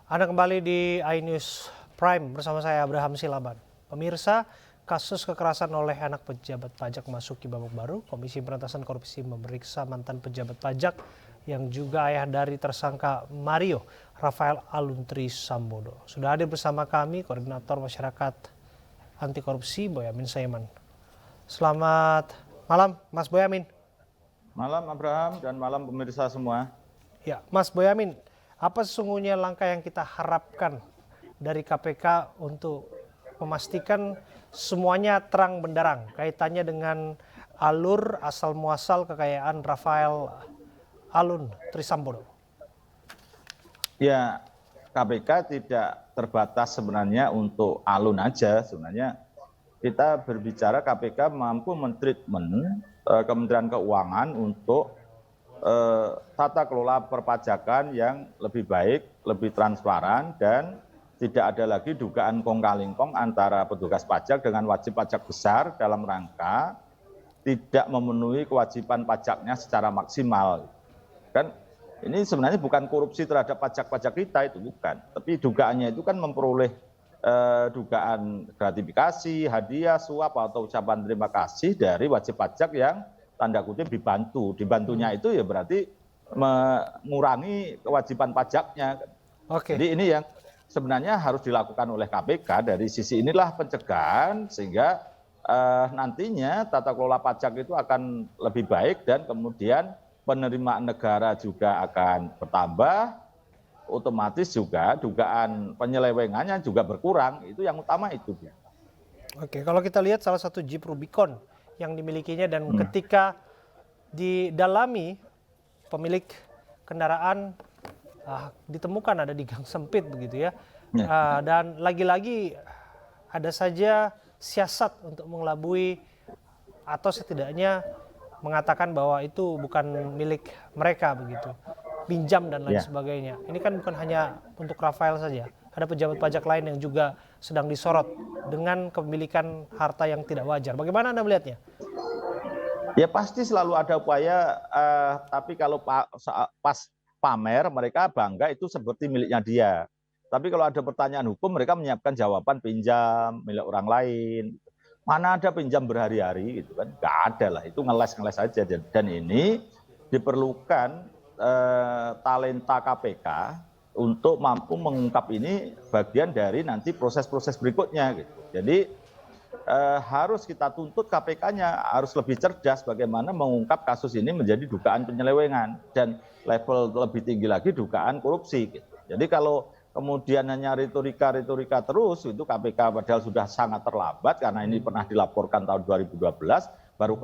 Anda kembali di iNews Prime bersama saya Abraham Silaban. Pemirsa, kasus kekerasan oleh anak pejabat pajak memasuki babak baru. Komisi Pemberantasan Korupsi memeriksa mantan pejabat pajak yang juga ayah dari tersangka Mario, Rafael Aluntri Sambodo. Sudah hadir bersama kami Koordinator Masyarakat Anti Korupsi Boyamin Saiman. Selamat malam Mas Boyamin. Malam Abraham dan malam pemirsa semua. Ya, Mas Boyamin, apa sesungguhnya langkah yang kita harapkan dari KPK untuk memastikan semuanya terang benderang kaitannya dengan alur asal muasal kekayaan Rafael Alun Trisambodo? Ya, KPK tidak terbatas sebenarnya untuk Alun aja. Sebenarnya kita berbicara KPK mampu mentreatment Kementerian Keuangan untuk tata kelola perpajakan yang lebih baik, lebih transparan, dan tidak ada lagi dugaan kong-kali-kong antara petugas pajak dengan wajib pajak besar dalam rangka tidak memenuhi kewajiban pajaknya secara maksimal. Kan ini sebenarnya bukan korupsi terhadap pajak-pajak kita, itu bukan. Tapi dugaannya itu kan memperoleh dugaan gratifikasi, hadiah, suap, atau ucapan terima kasih dari wajib pajak yang tanda kutip dibantu. Dibantunya itu ya berarti mengurangi kewajiban pajaknya. Oke. Jadi ini yang sebenarnya harus dilakukan oleh KPK. Dari sisi inilah pencegahan sehingga nantinya tata kelola pajak itu akan lebih baik dan kemudian penerimaan negara juga akan bertambah, otomatis juga dugaan penyelewengannya juga berkurang. Itu yang utama itu. Oke, kalau kita lihat salah satu Jeep Rubicon yang dimilikinya dan ketika didalami pemilik kendaraan ditemukan ada di gang sempit begitu ya. Dan lagi-lagi ada saja siasat untuk mengelabui atau setidaknya mengatakan bahwa itu bukan milik mereka begitu. Pinjam dan lain sebagainya. Ini kan bukan hanya untuk Rafael saja. Ada pejabat pajak lain yang juga sedang disorot dengan kepemilikan harta yang tidak wajar. Bagaimana Anda melihatnya? Ya pasti selalu ada upaya, tapi kalau pas pamer mereka bangga itu seperti miliknya dia. Tapi kalau ada pertanyaan hukum mereka menyiapkan jawaban pinjam milik orang lain. Mana ada pinjam berhari-hari gitu kan? Nggak ada lah, itu ngeles-ngeles aja. Dan ini diperlukan talenta KPK untuk mampu mengungkap ini bagian dari nanti proses-proses berikutnya gitu. Jadi harus kita tuntut KPK-nya harus lebih cerdas bagaimana mengungkap kasus ini menjadi dugaan penyelewengan dan level lebih tinggi lagi dugaan korupsi gitu. Jadi kalau kemudian hanya retorika terus itu KPK padahal sudah sangat terlambat karena ini pernah dilaporkan tahun 2012 baru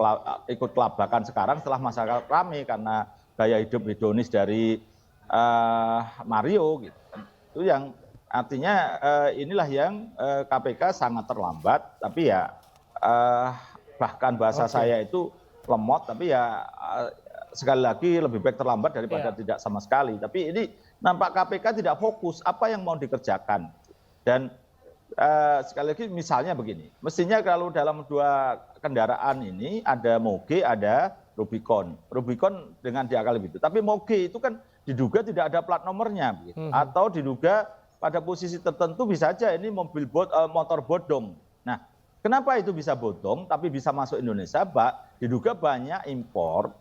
ikut kelabakan sekarang setelah masyarakat ramai karena gaya hidup hedonis dari Mario gitu. Itu yang artinya inilah yang KPK sangat terlambat, tapi ya bahkan bahasa saya itu lemot, tapi ya sekali lagi lebih baik terlambat daripada tidak sama sekali. Tapi ini nampak KPK tidak fokus apa yang mau dikerjakan. Dan sekali lagi misalnya begini, mestinya kalau dalam dua kendaraan ini ada Moge, ada Rubicon. Rubicon dengan diakali itu. Tapi Moge itu kan diduga tidak ada plat nomornya, begitu. Atau diduga pada posisi tertentu bisa saja ini motor bodong. Nah, kenapa itu bisa bodong tapi bisa masuk Indonesia? Diduga banyak impor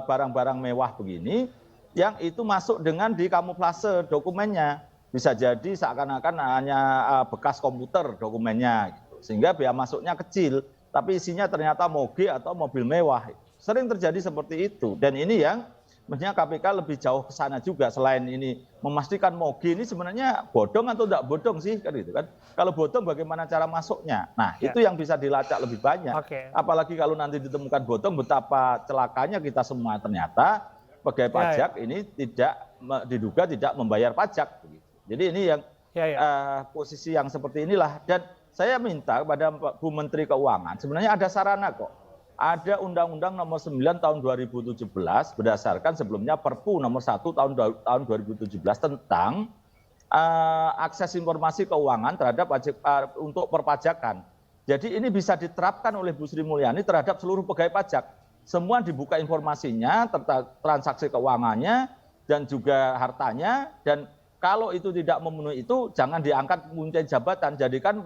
barang-barang mewah begini yang itu masuk dengan dikamuflase dokumennya. Bisa jadi seakan-akan hanya bekas komputer dokumennya, gitu. Sehingga biaya masuknya kecil, tapi isinya ternyata moge atau mobil mewah. Sering terjadi seperti itu. Dan ini yang mestinya KPK lebih jauh ke sana juga. Selain ini memastikan moge ini sebenarnya bodong atau tidak bodong sih, kan gitu kan. Kalau bodong bagaimana cara masuknya? Nah, itu yang bisa dilacak lebih banyak. Apalagi kalau nanti ditemukan bodong, betapa celakanya kita semua ternyata pegawai pajak ini tidak diduga tidak membayar pajak. Jadi ini yang posisi yang seperti inilah. Dan saya minta kepada Bu Menteri Keuangan, sebenarnya ada sarana kok. Ada Undang-Undang nomor 9 tahun 2017 berdasarkan sebelumnya Perpu nomor 1 tahun 2017 tentang akses informasi keuangan terhadap untuk perpajakan. Jadi ini bisa diterapkan oleh Bu Sri Mulyani terhadap seluruh pegawai pajak. Semua dibuka informasinya, transaksi keuangannya, dan juga hartanya, dan kalau itu tidak memenuhi itu, jangan diangkat punya jabatan. Jadikan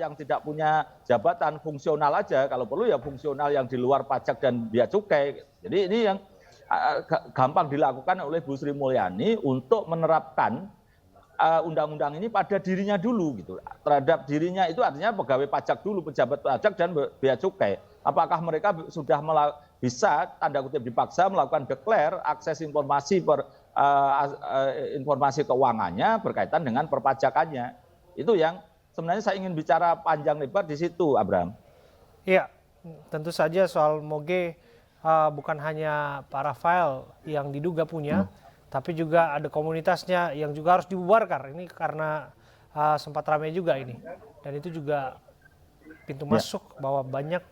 yang tidak punya jabatan fungsional aja. Kalau perlu ya fungsional yang di luar pajak dan bea cukai. Jadi ini yang gampang dilakukan oleh Bu Sri Mulyani untuk menerapkan undang-undang ini pada dirinya dulu gitu. Terhadap dirinya itu artinya pegawai pajak dulu, pejabat pajak dan bea cukai. Apakah mereka sudah bisa tanda kutip dipaksa melakukan declare akses informasi informasi keuangannya berkaitan dengan perpajakannya. Itu yang sebenarnya saya ingin bicara panjang lebar di situ, Abraham. Iya, tentu saja soal Moge bukan hanya Pak Rafael yang diduga punya, tapi juga ada komunitasnya yang juga harus dibubarkan. Ini karena sempat ramai juga ini. Dan itu juga pintu masuk bahwa banyak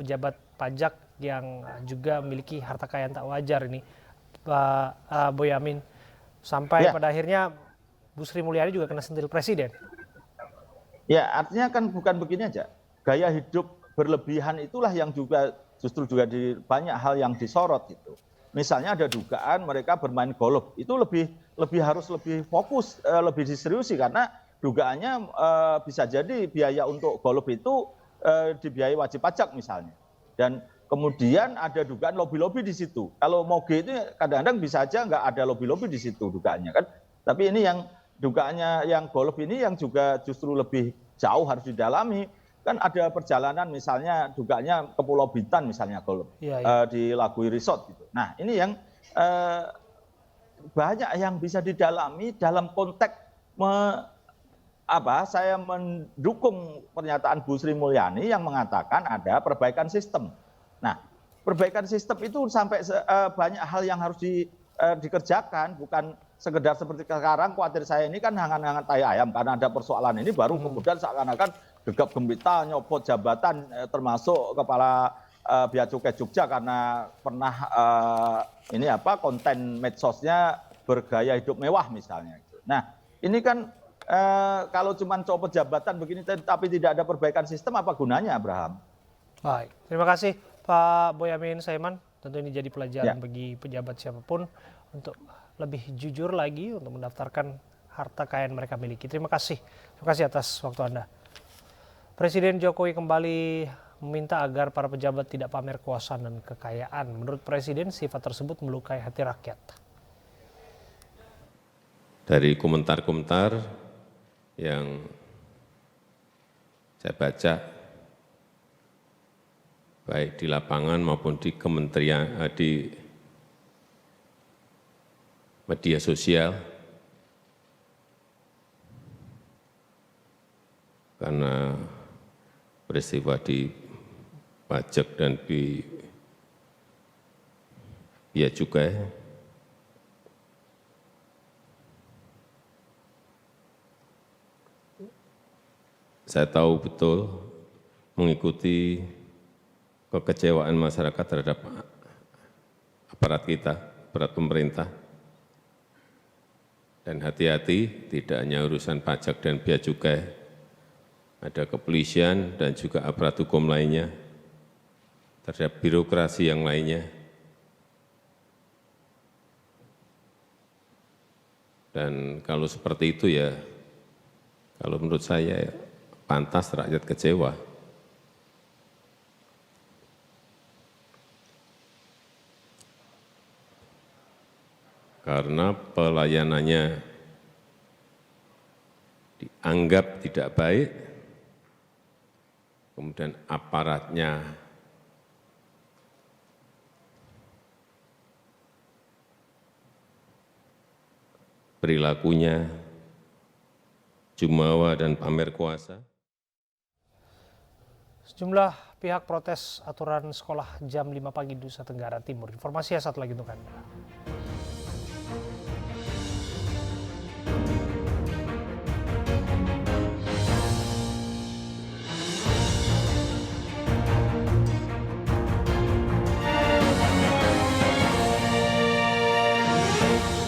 pejabat pajak yang juga memiliki harta kekayaan tak wajar ini, Pak Boyamin. Sampai pada akhirnya Bu Sri Mulyani juga kena sentil presiden. Ya, artinya kan bukan begini aja. Gaya hidup berlebihan itulah yang juga justru juga di banyak hal yang disorot gitu. Misalnya ada dugaan mereka bermain golf, itu harus lebih fokus, lebih diseriusi karena dugaannya bisa jadi biaya untuk golf itu dibiayai wajib pajak misalnya. Dan kemudian ada dugaan lobby-lobby di situ. Kalau Moge itu kadang-kadang bisa aja nggak ada lobby-lobby di situ dugaannya kan. Tapi ini yang dugaannya yang golf ini yang juga justru lebih jauh harus didalami. Kan ada perjalanan misalnya dugaannya ke Pulau Bintan misalnya golf di Lagoi Resort gitu. Nah ini yang banyak yang bisa didalami dalam konteks saya mendukung pernyataan Bu Sri Mulyani yang mengatakan ada perbaikan sistem. Nah perbaikan sistem itu sampai banyak hal yang harus dikerjakan, bukan sekedar seperti sekarang. Khawatir saya ini kan hangat-hangat tai ayam karena ada persoalan ini baru kemudian seakan-akan gegap gempita nyopot jabatan termasuk kepala Bea Cukai Jogja karena pernah konten medsosnya bergaya hidup mewah misalnya. Nah ini kan kalau cuma copot jabatan begini tapi tidak ada perbaikan sistem apa gunanya, Abraham? Baik, terima kasih Pak Boyamin Saiman. Tentu ini jadi pelajaran bagi pejabat siapapun untuk lebih jujur lagi untuk mendaftarkan harta kekayaan mereka miliki. Terima kasih atas waktu Anda. Presiden Jokowi kembali meminta agar para pejabat tidak pamer kuasa dan kekayaan. Menurut Presiden, sifat tersebut melukai hati rakyat. Dari komentar-komentar yang saya baca, baik di lapangan maupun di kementerian, di media sosial, karena peristiwa di pajak dan bea cukai, saya tahu betul mengikuti kekecewaan masyarakat terhadap aparat kita, aparat pemerintah. Dan hati-hati, tidak hanya urusan pajak dan bea cukai, ada kepolisian dan juga aparat hukum lainnya, terhadap birokrasi yang lainnya. Dan kalau seperti itu ya, kalau menurut saya ya, pantas rakyat kecewa. Karena pelayanannya dianggap tidak baik, kemudian aparatnya perilakunya jumawa dan pamer kuasa. Sejumlah pihak protes aturan sekolah jam 5 pagi di Nusa Tenggara Timur. Informasi saat lagi untuk Anda.